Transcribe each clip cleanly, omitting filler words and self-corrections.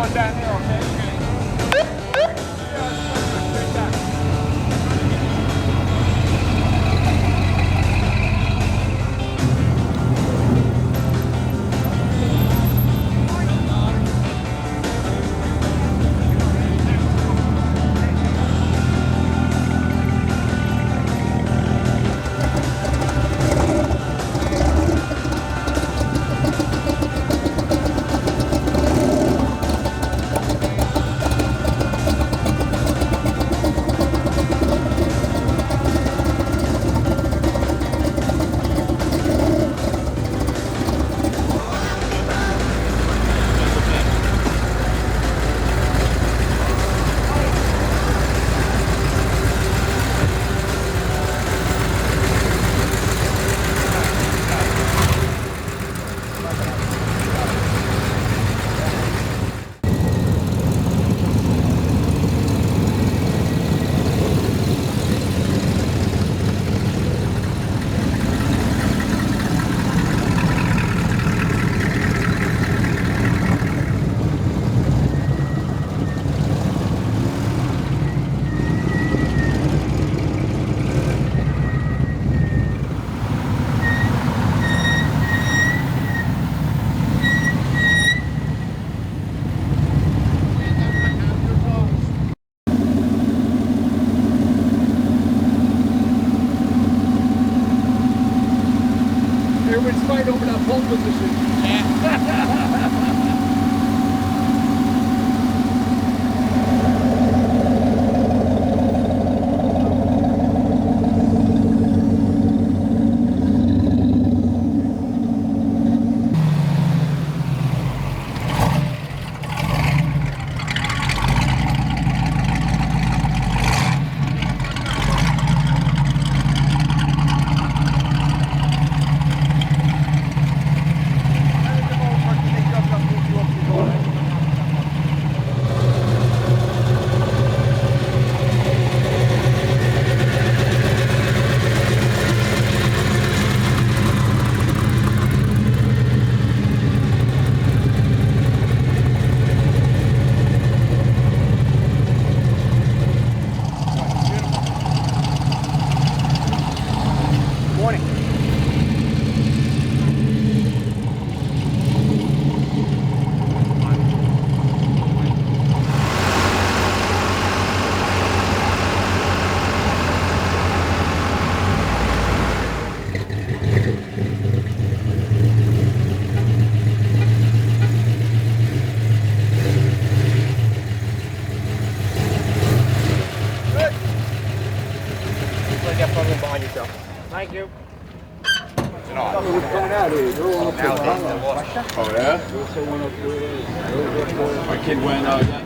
on down there, okay? Everyone's fighting over that pole position. Thank you. Oh yeah? My kid went out again.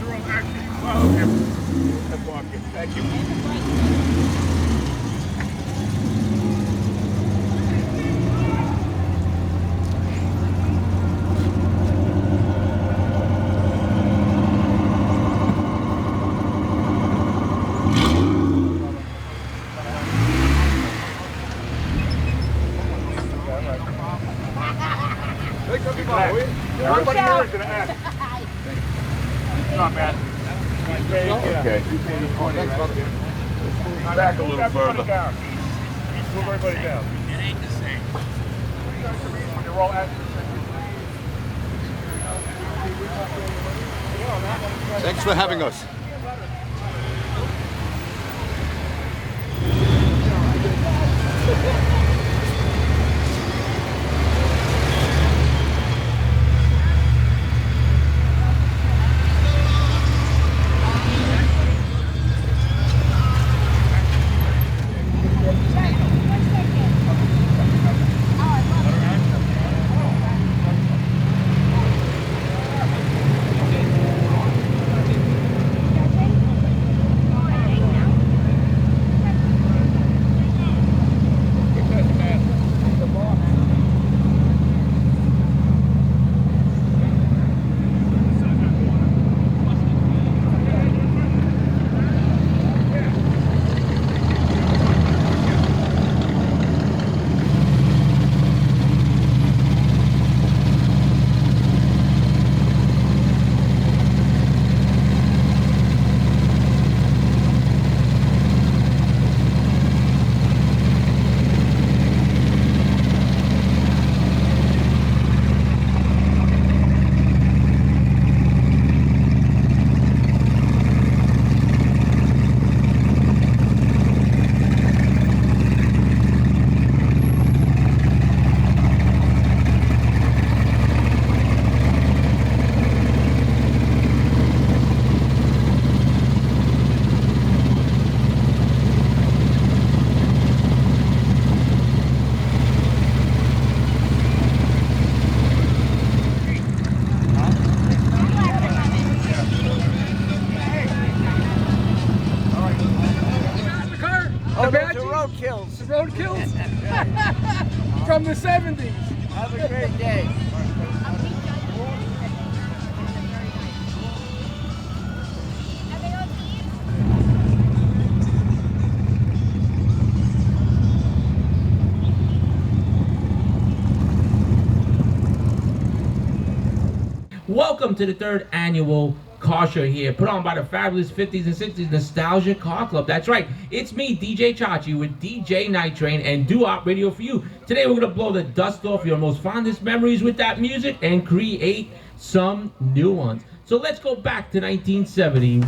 Well, okay. Let's walk it. Thank you. Not bad. Okay. Back a little further. Move everybody down. It ain't the same. You're all at Thanks for having us. Roadkills from the 70s. Have a great day. Welcome to the third annual car show here, put on by the fabulous 50s and 60s Nostalgia Car Club. That's right, it's me, DJ Chachi, with DJ Night Train and Doo-Wop Radio for you. Today we're going to blow the dust off your most fondest memories with that music and create some new ones. So let's go back to 1970.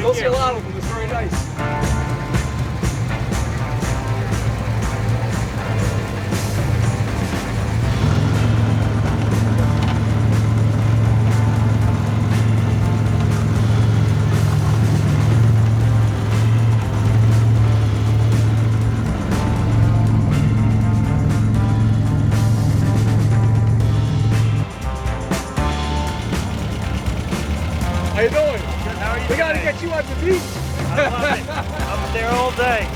Don't see a lot of them. It's very nice. How you doing? Good, how are you? We gotta get you on the beach. I love it. I'm there all day.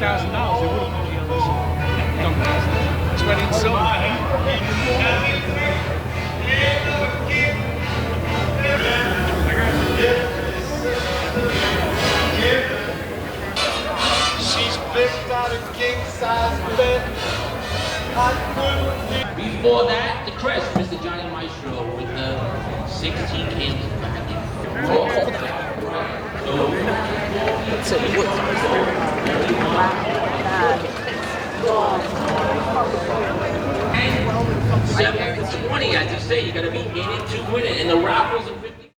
they would have put me on this. It's ready in silver. She's picked out a king-size bed. Before that, the crest, Mr. Johnny Maestro with the 16 candles back. And 7 to 20, as you say, you gotta be in it to win it. And the raffles are 50.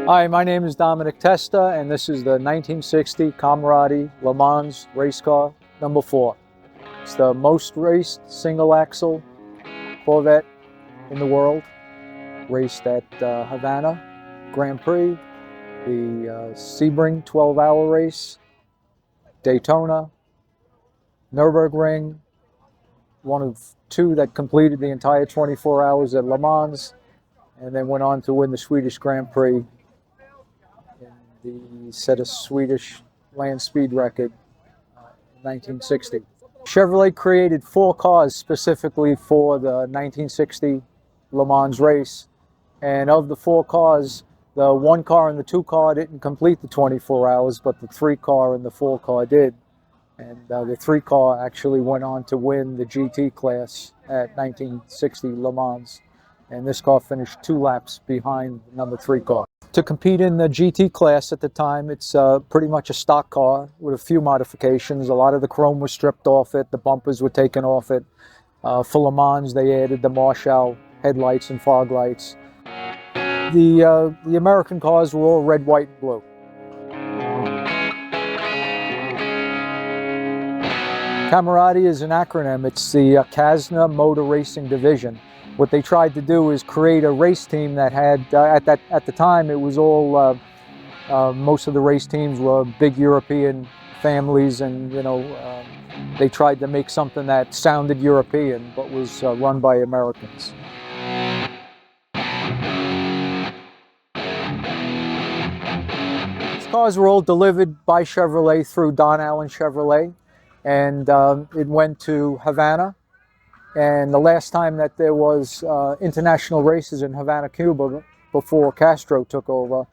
Hi, my name is Dominic Testa, and this is the 1960 Camerati Le Mans race car number 4. It's the most raced single-axle Corvette in the world. Raced at Havana Grand Prix, the Sebring 12-hour race, Daytona, Nürburgring, one of 2 that completed the entire 24 hours at Le Mans, and then went on to win the Swedish Grand Prix. He set a Swedish land speed record in 1960. Chevrolet created 4 cars specifically for the 1960 Le Mans race. And of the 4 cars, the 1 car and the 2 car didn't complete the 24 hours, but the 3 car and the 4 car did. And the 3 car actually went on to win the GT class at 1960 Le Mans. And this car finished 2 laps behind the number 3 car. To compete in the GT class at the time, it's pretty much a stock car with a few modifications. A lot of the chrome was stripped off it, the bumpers were taken off it. For Le Mans, they added the Marshall headlights and fog lights. The American cars were all red, white, and blue. Camerati is an acronym. It's the Casna Motor Racing Division. What they tried to do is create a race team that had, at the time, it was all, most of the race teams were big European families, and they tried to make something that sounded European but was run by Americans. These cars were all delivered by Chevrolet through Don Allen Chevrolet, and it went to Havana. And the last time that there was international races in Havana, Cuba, before Castro took over,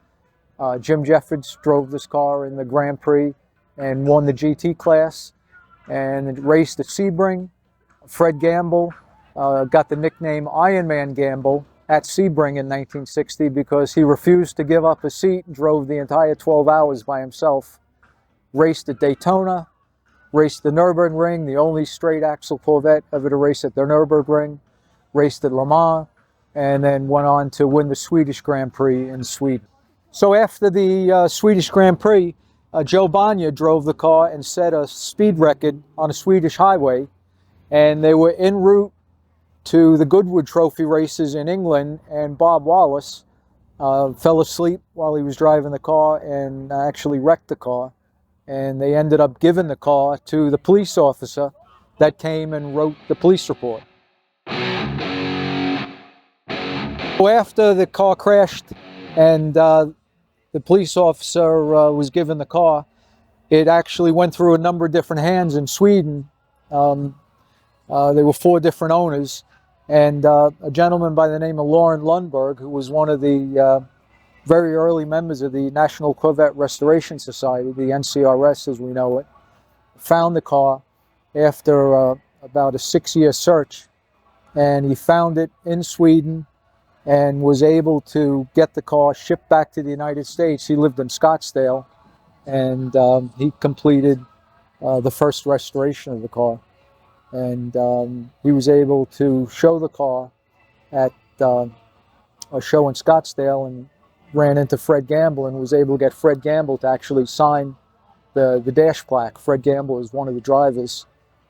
Jim Jeffords drove this car in the Grand Prix and won the GT class, and it raced at Sebring. Fred Gamble got the nickname Iron Man Gamble at Sebring in 1960 because he refused to give up a seat and drove the entire 12 hours by himself. Raced at Daytona. Raced the Nürburgring, the only straight axle Corvette ever to race at the Nürburgring. Raced at Le Mans, and then went on to win the Swedish Grand Prix in Sweden. So after the Swedish Grand Prix, Joe Banya drove the car and set a speed record on a Swedish highway, and they were en route to the Goodwood Trophy races in England, and Bob Wallace fell asleep while he was driving the car and actually wrecked the car. And they ended up giving the car to the police officer that came and wrote the police report. So after the car crashed and the police officer was given the car, it actually went through a number of different hands in Sweden. There were 4 different owners, and a gentleman by the name of Loren Lundberg, who was one of the very early members of the National Corvette Restoration Society, the NCRS as we know it, found the car after about a 6-year search, and he found it in Sweden and was able to get the car shipped back to the United States. He lived in Scottsdale, and he completed the first restoration of the car, and he was able to show the car at a show in Scottsdale, and ran into Fred Gamble and was able to get Fred Gamble to actually sign the dash plaque. Fred Gamble is one of the drivers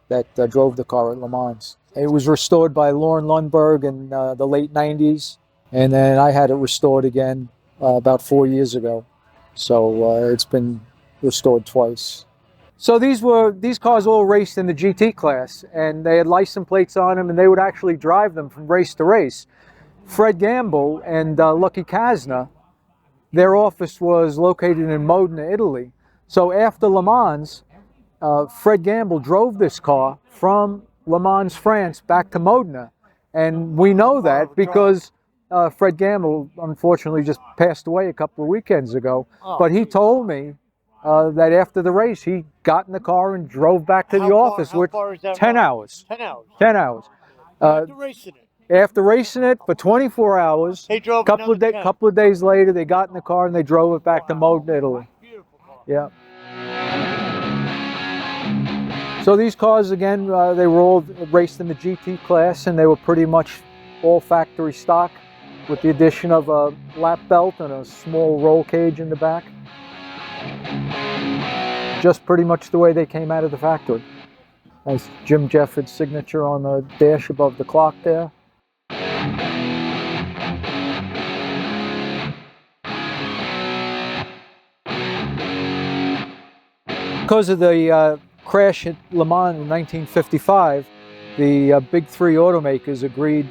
that drove the car at Le Mans. It was restored by Loren Lundberg in the late 90s, and then I had it restored again about 4 years ago. So it's been restored twice. So these cars all raced in the GT class, and they had license plates on them, and they would actually drive them from race to race. Fred Gamble and Lucky Kasna, their office was located in Modena, Italy. So after Le Mans, Fred Gamble drove this car from Le Mans, France, back to Modena. And we know that because Fred Gamble, unfortunately, just passed away a couple of weekends ago. But he told me that after the race, he got in the car and drove back to the office, which 10 hours. 10 hours. 10 hours. After racing it. After racing it for 24 hours, They drove couple of days later, they got in the car and they drove it back to Modena, Italy. Beautiful car. Yeah. So these cars, again, they were all raced in the GT class, and they were pretty much all factory stock, with the addition of a lap belt and a small roll cage in the back. Just pretty much the way they came out of the factory. That's Jim Jeffords' signature on the dash above the clock there. Because of the crash at Le Mans in 1955, the big three automakers agreed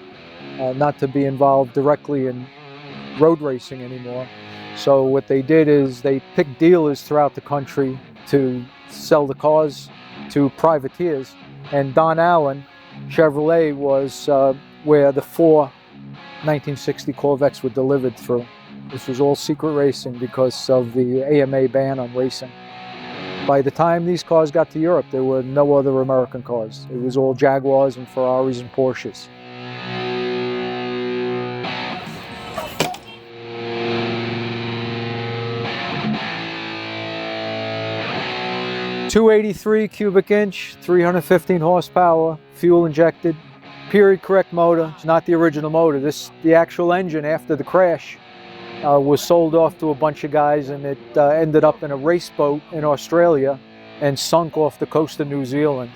not to be involved directly in road racing anymore. So what they did is they picked dealers throughout the country to sell the cars to privateers. And Don Allen Chevrolet was where the 4 1960 Corvettes were delivered through. This was all secret racing because of the AMA ban on racing. By the time these cars got to Europe, there were no other American cars. It was all Jaguars and Ferraris and Porsches. .283 cubic inch, 315 horsepower, fuel injected, period correct motor. It's not the original motor. The actual engine after the crash was sold off to a bunch of guys, and it ended up in a race boat in Australia and sunk off the coast of New Zealand.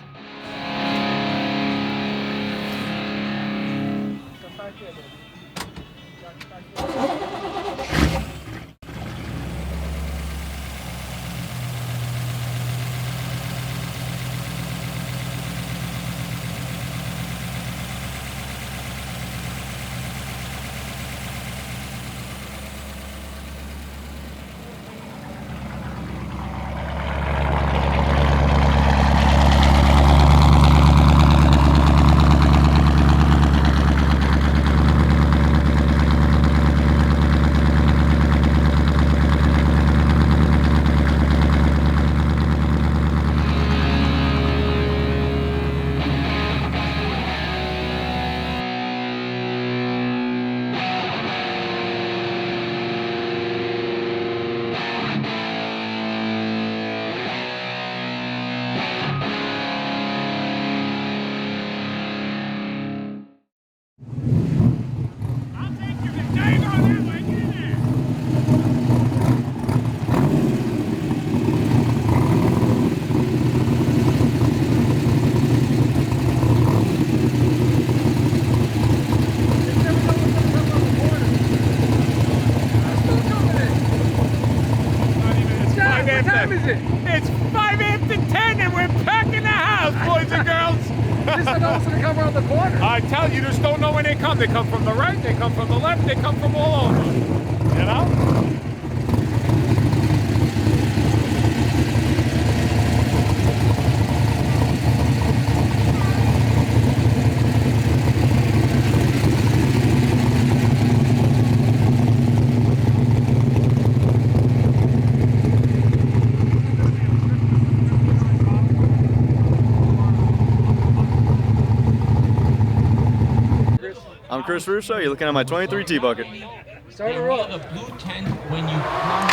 It's 5 after 10 and we're packing the house, boys and girls. Just like all gonna come around the corner. I tell you, just don't know when they come. They come from the right, they come from the left, they come from all over. You know? I'm Chris Russo. You're looking at my 23 T bucket. Start her up. The blue tent when you come.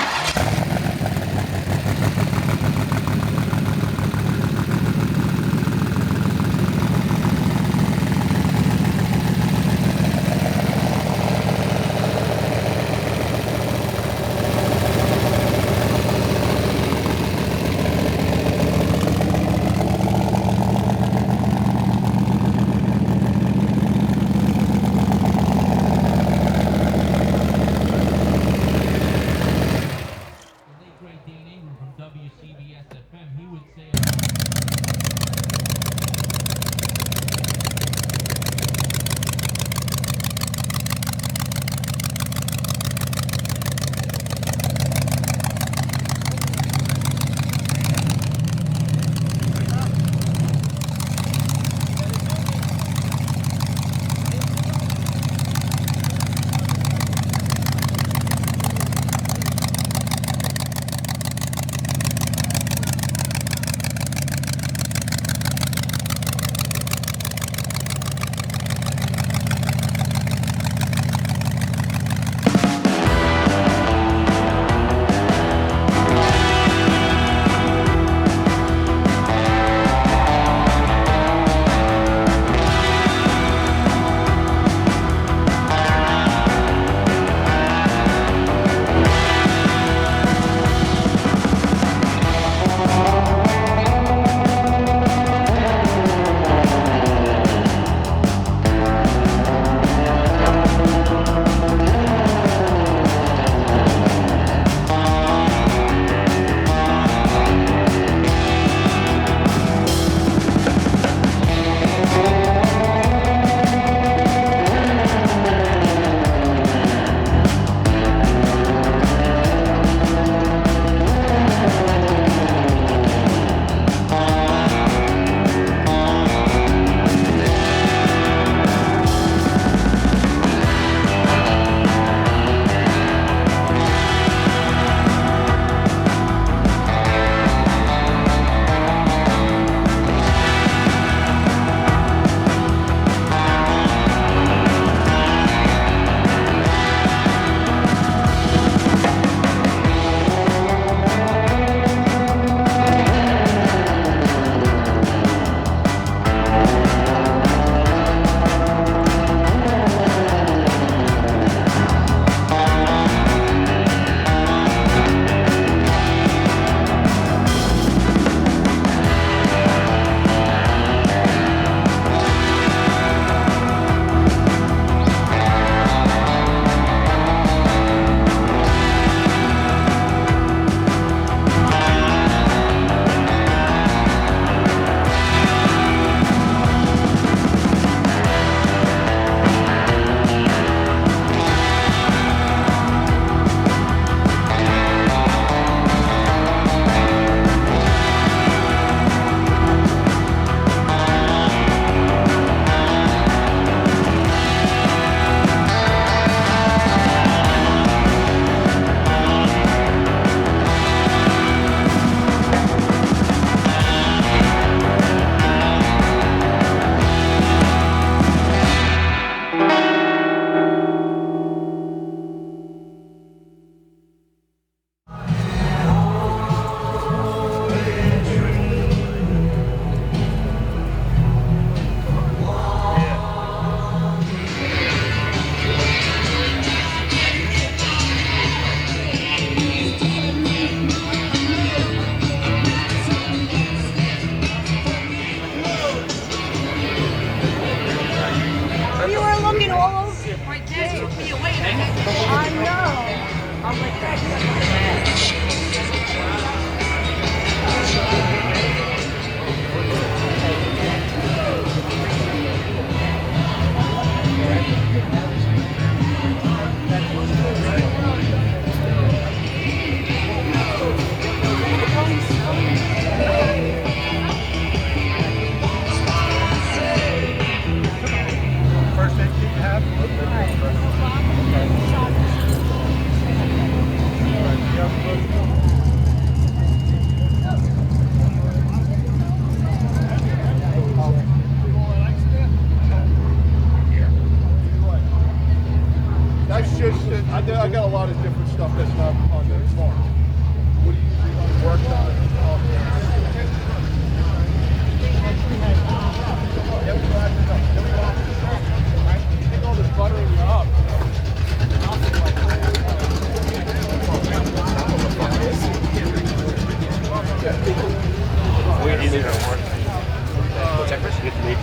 wipers? You get the leaf.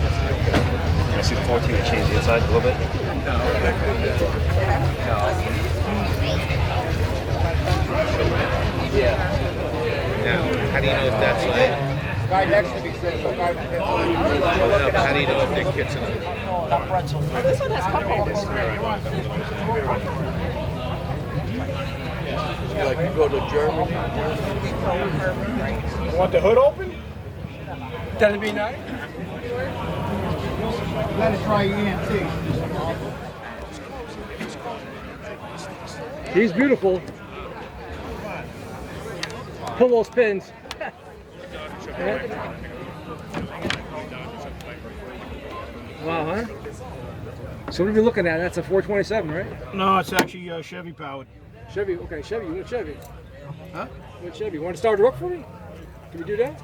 I see the 14 and change the inside a little bit. Yeah. Now, how do you know if that's right? Guy next to me says, How do you know if they're kits enough? This one has couple. Like you go to Germany. want the hood open? That'd be nice. Let it try EMT. He's beautiful. Pull those pins. Wow, huh? So what are we looking at? That's a 427, right? No, it's actually Chevy powered. Chevy, okay, Chevy, you want Chevy? Huh? You want Chevy? You want to start it up for me? Can we do that?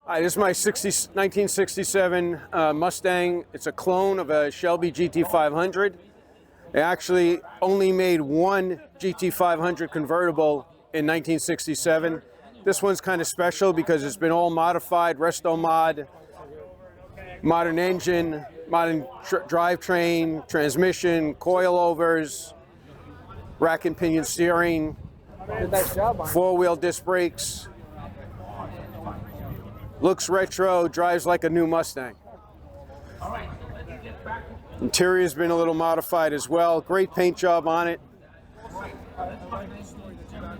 Hi, this is my 1967 Mustang. It's a clone of a Shelby GT500. They actually only made one GT500 convertible in 1967. This one's kind of special because it's been all modified, resto mod, modern engine, modern drivetrain, transmission, coilovers, rack and pinion steering, Nice job on it. four-wheel disc brakes. Looks retro, drives like a new Mustang. Interior's been a little modified as well. Great paint job on it.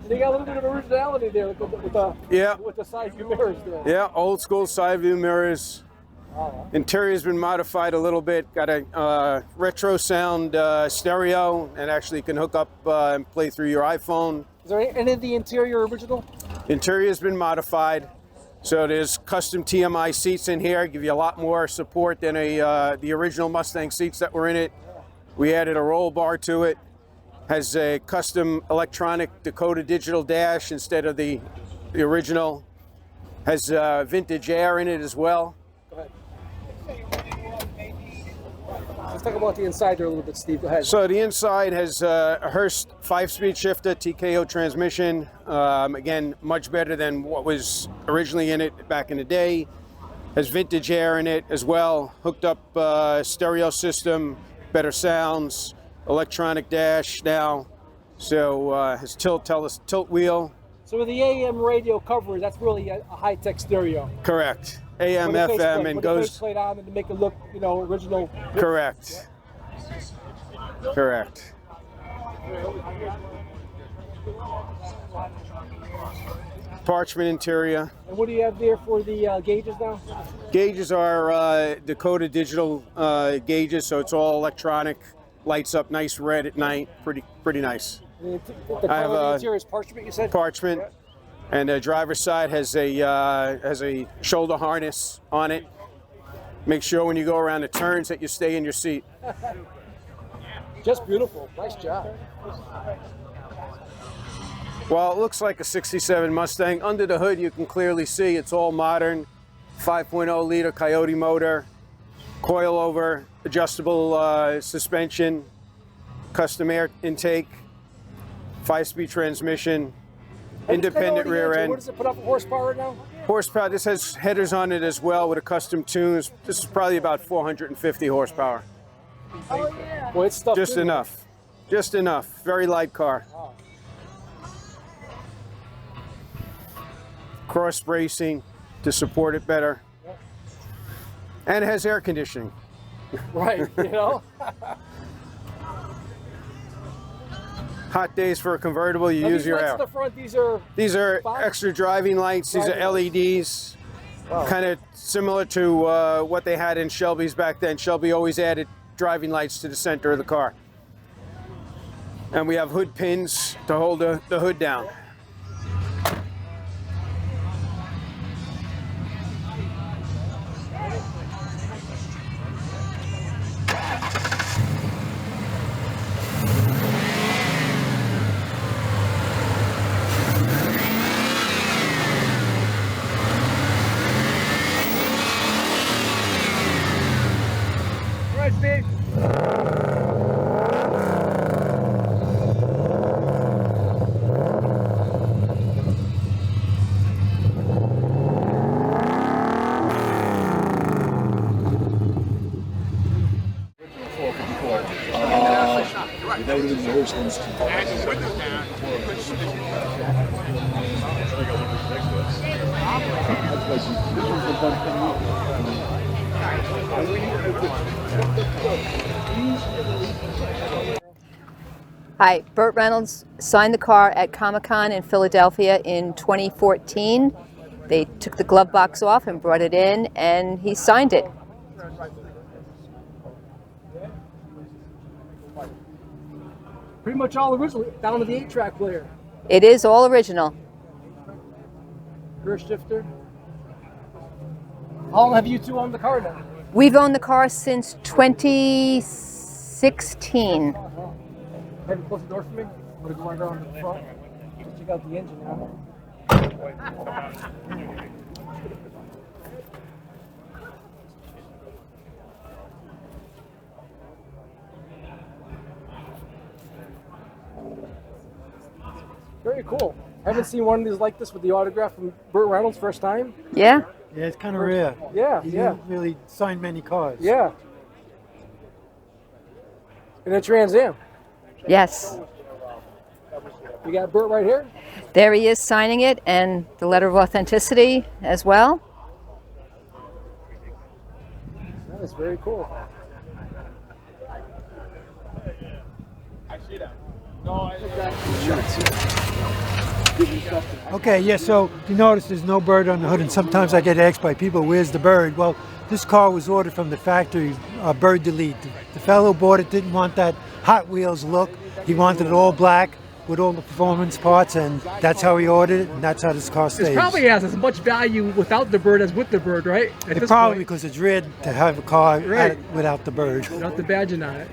They got a little bit of originality there with the side view mirrors there. Yeah, old school side view mirrors. Interior's been modified a little bit. Got a retro sound stereo, and actually can hook up and play through your iPhone. Is there any of the interior original? Interior's been modified. So there's custom TMI seats in here, give you a lot more support than the original Mustang seats that were in it. We added a roll bar to it. Has a custom electronic Dakota digital dash instead of the original. Has vintage air in it as well. Go ahead. Let's talk about the inside there a little bit, Steve. Go ahead. So the inside has a Hurst 5-speed shifter, TKO transmission. Again, much better than what was originally in it back in the day. Has vintage air in it as well. Hooked up stereo system, better sounds, electronic dash now. So has tilt wheel. So with the AM radio cover, that's really a high-tech stereo. Correct. AM, Put a FM, faceplate- and put a goes. faceplate on and to make it look, you know, original. Correct. Correct. Parchment interior. And what do you have there for the gauges now? Gauges are Dakota digital gauges, so it's all electronic. Lights up nice red at night. Pretty nice. The I have color of the a interior is parchment, you said? Parchment. Yeah. And the driver's side has a shoulder harness on it. Make sure when you go around the turns that you stay in your seat. Just beautiful. Nice job. Well, it looks like a 67 Mustang. Under the hood, you can clearly see it's all modern. 5.0 liter Coyote motor, coilover, adjustable suspension, custom air intake, 5-speed transmission, independent Coyote rear engine, end. What does it put up horsepower now? Horsepower, this has headers on it as well with a custom tunes. This is probably about 450 horsepower. Oh, yeah. Well, it's stuff. Just enough. Just enough. Very light car. Wow. Cross bracing to support it better. Yep. And it has air conditioning. Right, you know? Hot days for a convertible, you Now, use these your lights air. in the front, these are These are Box? extra driving lights. These are Driving LEDs. Kind of similar to what they had in Shelby's back then. Shelby always added driving lights to the center of the car. And we have hood pins to hold the hood down. Hi, Burt Reynolds signed the car at Comic-Con in Philadelphia in 2014. They took the glove box off and brought it in, and he signed it. Pretty much all original, down to the 8-track player. It is all original. Rear shifter. How long have you two owned the car now? We've owned the car since 2016. Have you close the door for me? I'm going to go around the front. Just check out the engine now. Very cool. I haven't seen one of these like this with the autograph from Burt Reynolds first time. Yeah? Yeah, it's kind of rare. Yeah, He yeah. didn't really sign many cars. Yeah. And a Trans Am. Yes. You got Burt right here? There he is signing it, and the letter of authenticity as well. That is very cool. Okay, yeah, so you notice there's no bird on the hood, and sometimes I get asked by people, where's the bird? Well, this car was ordered from the factory, bird delete. The fellow who bought it didn't want that Hot Wheels look. He wanted it all black with all the performance parts, and that's how he ordered it, and that's how this car stays. It probably has as much value without the bird as with the bird, right? It probably, because it's rare to have a car without the bird. Without the badging on it.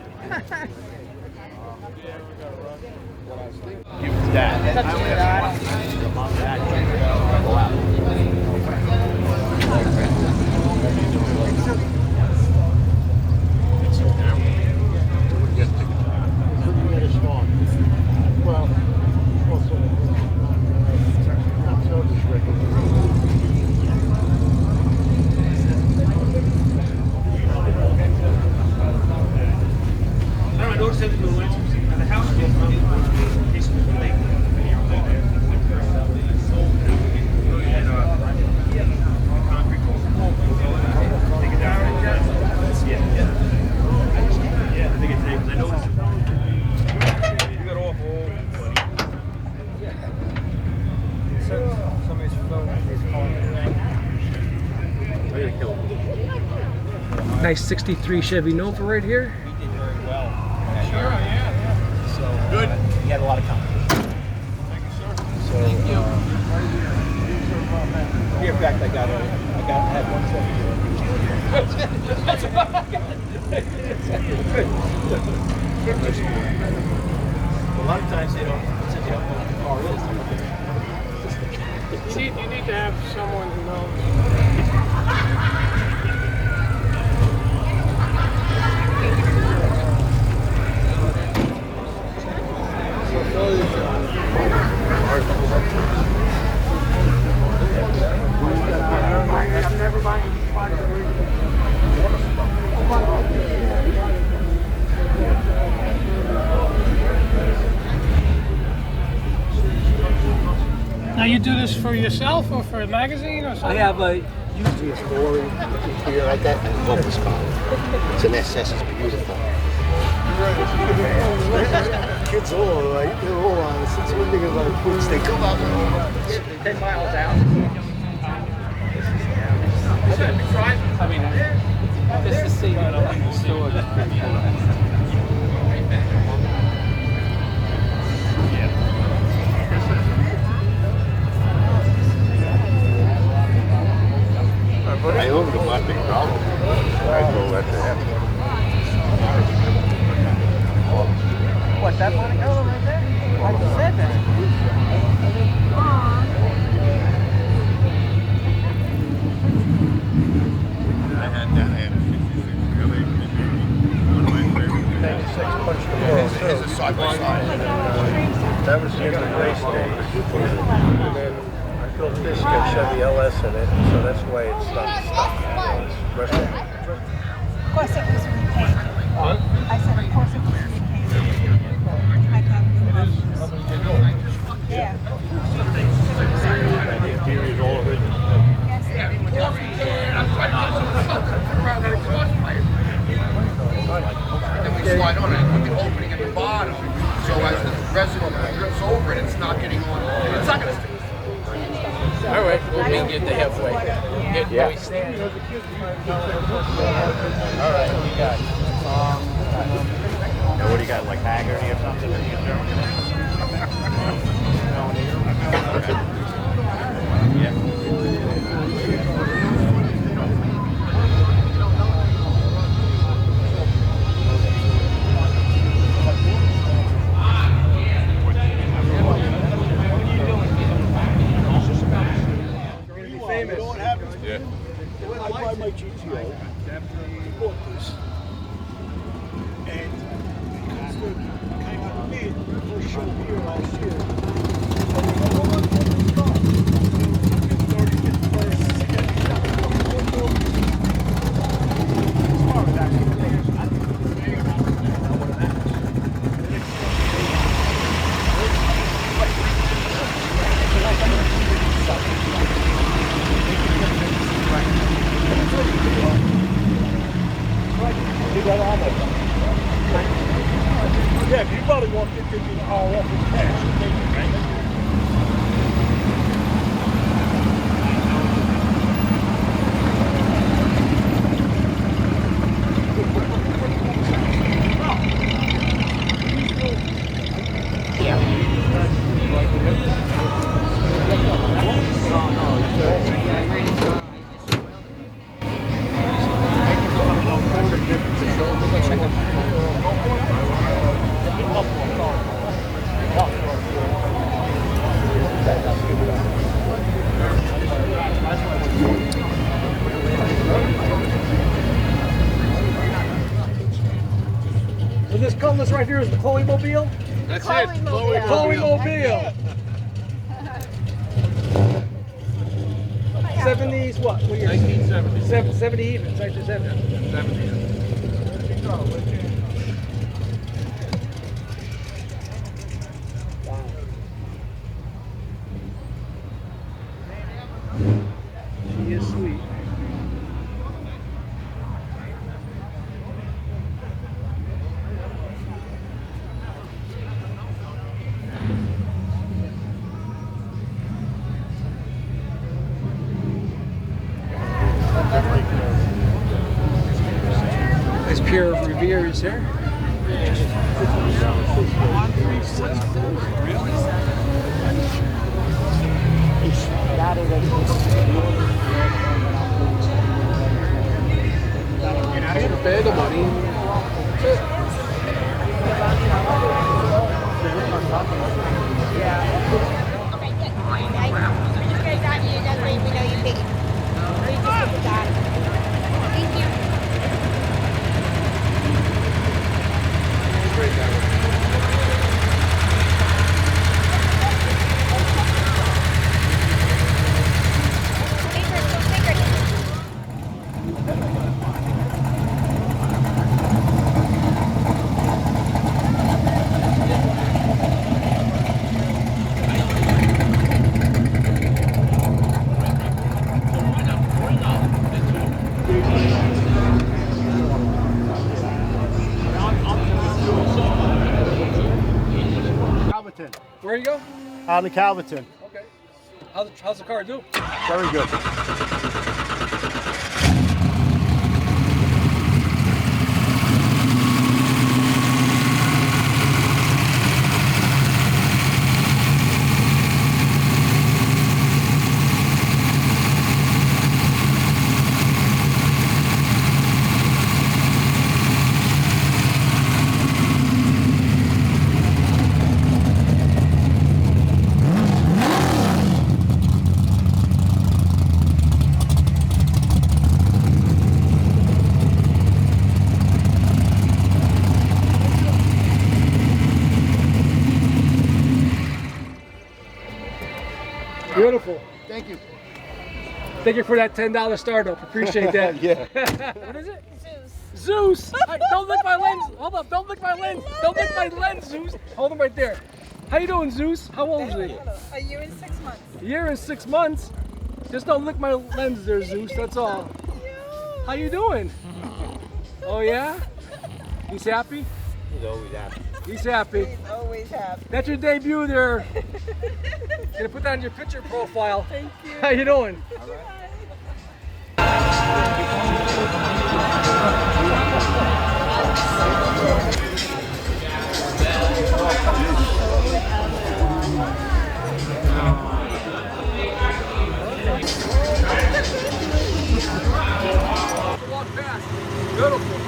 Nice 63 Chevy Nova right here. He did very well. Sure, yeah. So good. He had a lot of confidence. Thank you, sir. So, thank you. Here, in fact, I had one A lot of times they don't, since you don't know what the car is. You need to have someone who knows. Now you do this for yourself or for a magazine or something? I have a YouTube story here like that and love this car. It's an SS, it's beautiful. Kids all like they're all on it. Since one thing about kids, they come out 10 miles out. I mean, just to see the store. That's pretty cool. I own the plastic problem. I go let the happen. What, that money? Oh, right there? I just said that. I had that. I had a 66 really. One of my favorites. 96 punched the ball. It's a side by side. That was in the race days. And then I built this, got Chevy LS in it, so that's why it's not stuck. Of course it was repainted. I said, of course it was repainted. I thought it was. Yeah. The interior is all original. And then we slide on it and put the opening at the bottom, so as the residue drips over it, it's not getting on. It's not going to stick. All right, we'll meet you at the halfway. Yeah. We stand. All right, what do you got? Now, what do you got, like Haggerty or something? I buy my GTO, I bought this, and because they came out of bid, the first show here last year, I don't want to get this car. I'm getting 30, 50 As far as actually the thing is, I think it's not what it happens. Yeah, if you probably walked into the RF and cash, right? So this colorless right here is the Chloe Mobile? That's Chloe it. Mobile. Chloe Mobile. 70s, what? 1970. 70 even, it's actually 70. 70. She is sweet. Is Pierre Revere is here? Pay the money. Where you go? Out of Calverton. Okay. How's the car do? Very good. Thank you for that $10 startup. Appreciate that. Yeah. What is it? Zeus. Don't lick my lens. Hold up. Don't lick my lens. Don't lick my lens, Zeus. Hold him right there. How you doing, Zeus? How old is he? A year and 6 months. A year and 6 months? Just don't lick my lens there, Zeus. That's all. How you doing? Oh, yeah? He's happy? He's always happy. He's happy. He's always happy. That's your debut there. Gonna put that on your picture profile. Thank you. How you doing? All right. Walk past. Beautiful.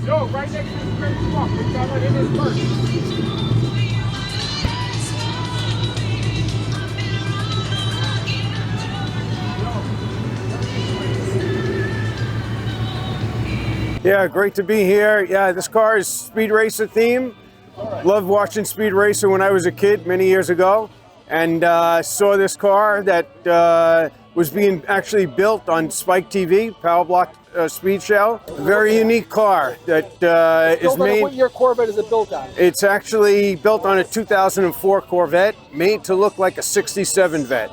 Yo, right next to the great truck, we got one in his purse. Yeah, great to be here. Yeah, this car is Speed Racer theme. Loved watching Speed Racer when I was a kid many years ago, and saw this car that was being actually built on Spike TV, Power Block Speed Show. A very unique car that is made. What year Corvette is it built on? It's actually built on a 2004 Corvette, made to look like a 67 Vet.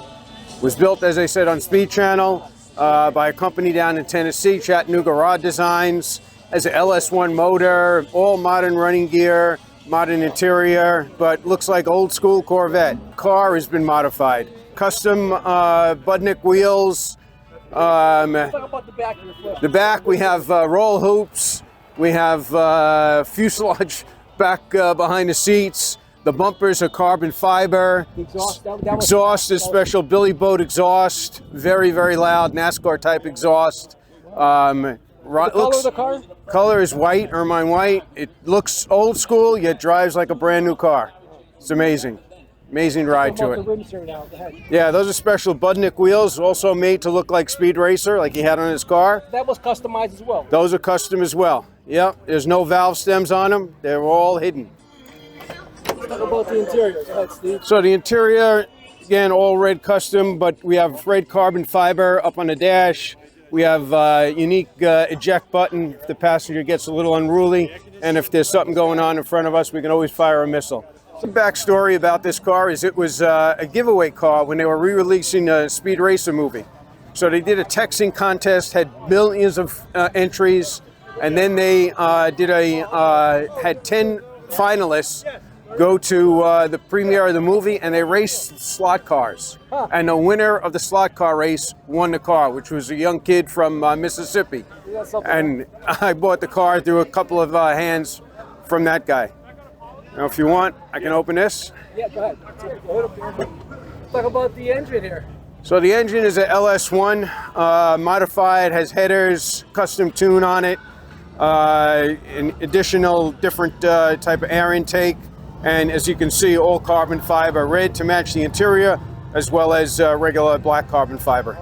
Was built, as I said, on Speed Channel by a company down in Tennessee, Chattanooga Rod Designs. Has an LS1 motor, all modern running gear, modern interior, but looks like old school Corvette. Car has been modified. Custom Budnick wheels. Let's talk about the back of your flip. The back, we have roll hoops. We have fuselage back behind the seats. The bumpers are carbon fiber. Exhaust is special Billy Boat exhaust. Very, very loud, NASCAR type exhaust. The color of the car? Color is white, ermine white. It looks old school, yet drives like a brand new car. It's amazing. Amazing ride to it. The rims here now. Go ahead. Yeah, those are special Budnick wheels, also made to look like Speed Racer, like he had on his car. That was customized as well. Those are custom as well. Yep, there's no valve stems on them. They're all hidden. Let's talk about the interior. Go ahead, Steve. So the interior, again, all red custom, but we have red carbon fiber up on the dash. We have unique eject button if the passenger gets a little unruly, and if there's something going on in front of us, we can always fire a missile. Some backstory about this car is it was a giveaway car when they were re-releasing the Speed Racer movie. So they did a texting contest, had millions of entries, and then they had 10 finalists go to the premiere of the movie, and they raced slot cars. And the winner of the slot car race won the car, which was a young kid from Mississippi. And I bought the car through a couple of hands from that guy. Now, if you want, I can open this. Yeah, go ahead. Let's talk about the engine here. So the engine is a LS1, modified, has headers, custom tune on it, an additional different type of air intake. And as you can see, all carbon fiber, red to match the interior, as well as regular black carbon fiber.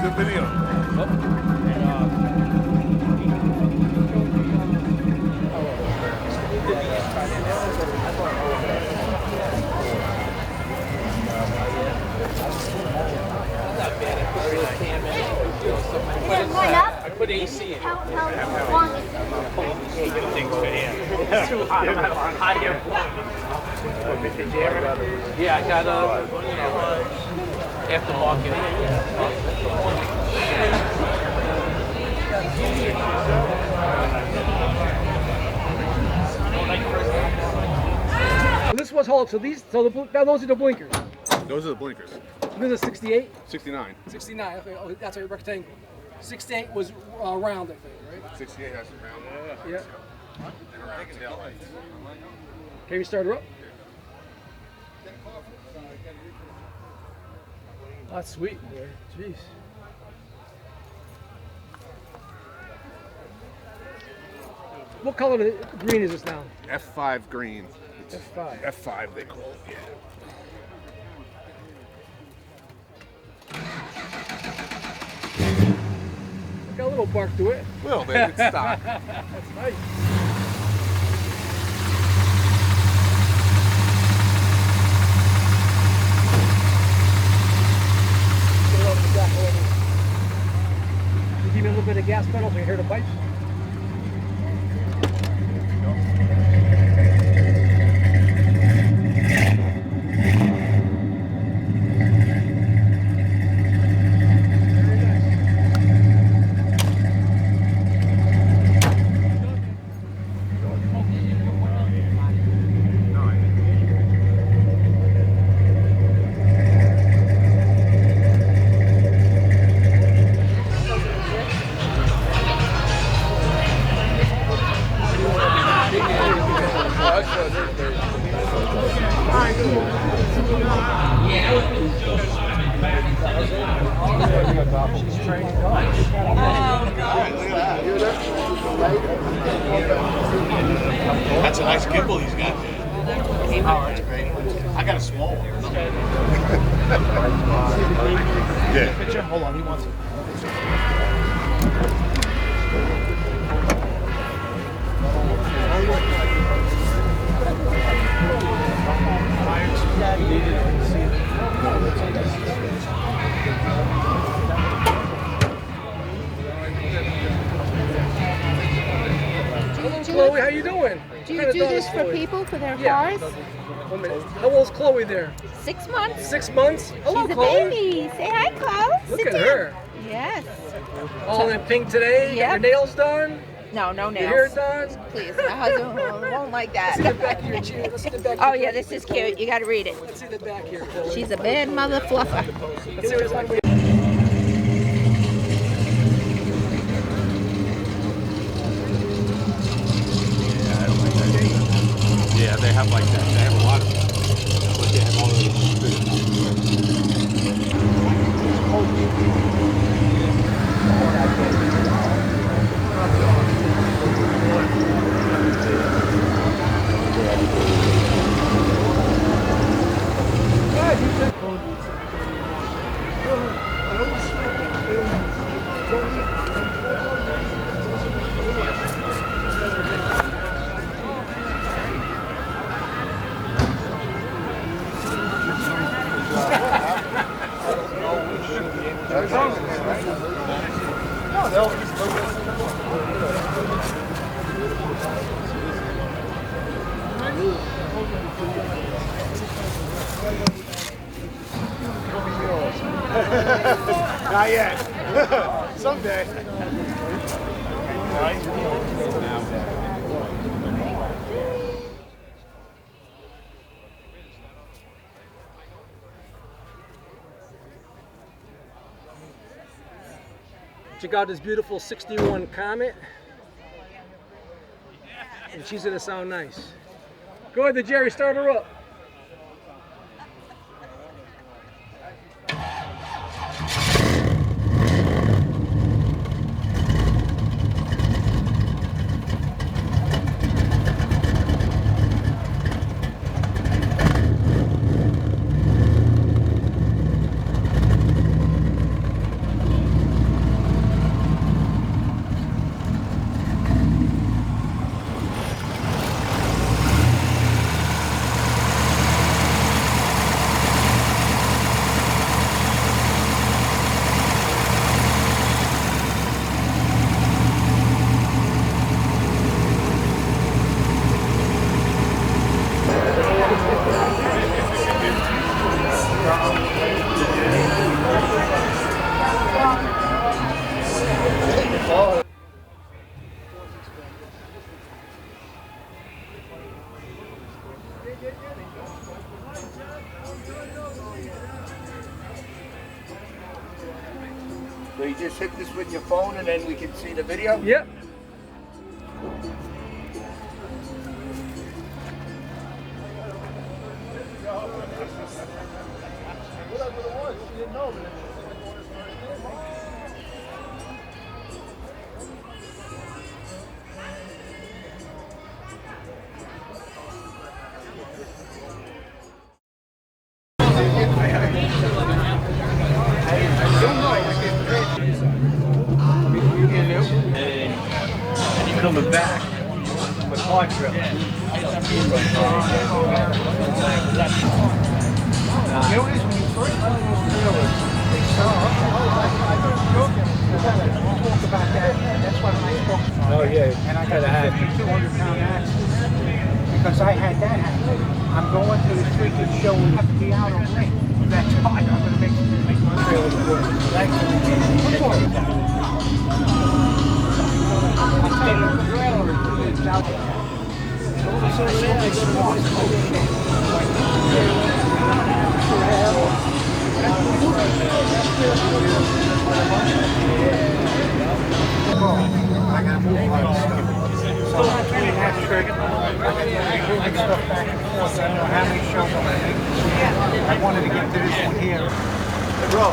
the video. I put AC in. How long is It's too hot. I'm hot here. Yeah, I got aftermarket. This was hold. So these, now those are the blinkers. Those are the blinkers. This is 68. 69. 69. Okay, oh, that's a rectangle. 68 was round, I think, right? 68 has some round. Yeah. Can you start her up? That's sweet, boy. Jeez. What color green is this now? F5 green. F5. F5 they call it. Yeah. Got a little bark to it. A little bit. It's stock. That's nice. You give me a little bit of gas pedal so you hear the pipes. That's a nice gimbal he's got there. Oh, that's great. I got a small one. Yeah. Picture? Hold on, he wants it. Chloe, how you doing? Do you do this for people, for their cars? 1 minute. How old's Chloe there? 6 months. 6 months? Hello, She's a Chloe. baby. Say hi, Chloe. Look Sit at down. her. Yes. All in pink today? Yep. Your nails done? No, no nails. Your hair done? Please, my husband won't like that. Let's see the back of your chin. Let's see the back. Oh yeah, this is cute. You got to read it. Let's see the back here, Chloe. She's a bad mother fluffer. Let's see what it's like. Yeah, they have like that. They have a lot of them. But they have all those Not yet. Someday. Check out this beautiful 61 Comet. And she's gonna sound nice. Go ahead, Jerry, start her up. So you just hit this with your phone and then we can see the video? Yep. Coming back with hard drill. Oh yeah, And I got a 200-pound axis because I had that happen. I'm going to the freaking show and have to be out of ring. That's hard. I'm going to make my trailer work. I gotta move a lot of stuff. So between that trick, I gotta move stuff back and forth. I don't know how many shows I'm gonna make this week. I wanted to get to this one here. Hey, bro.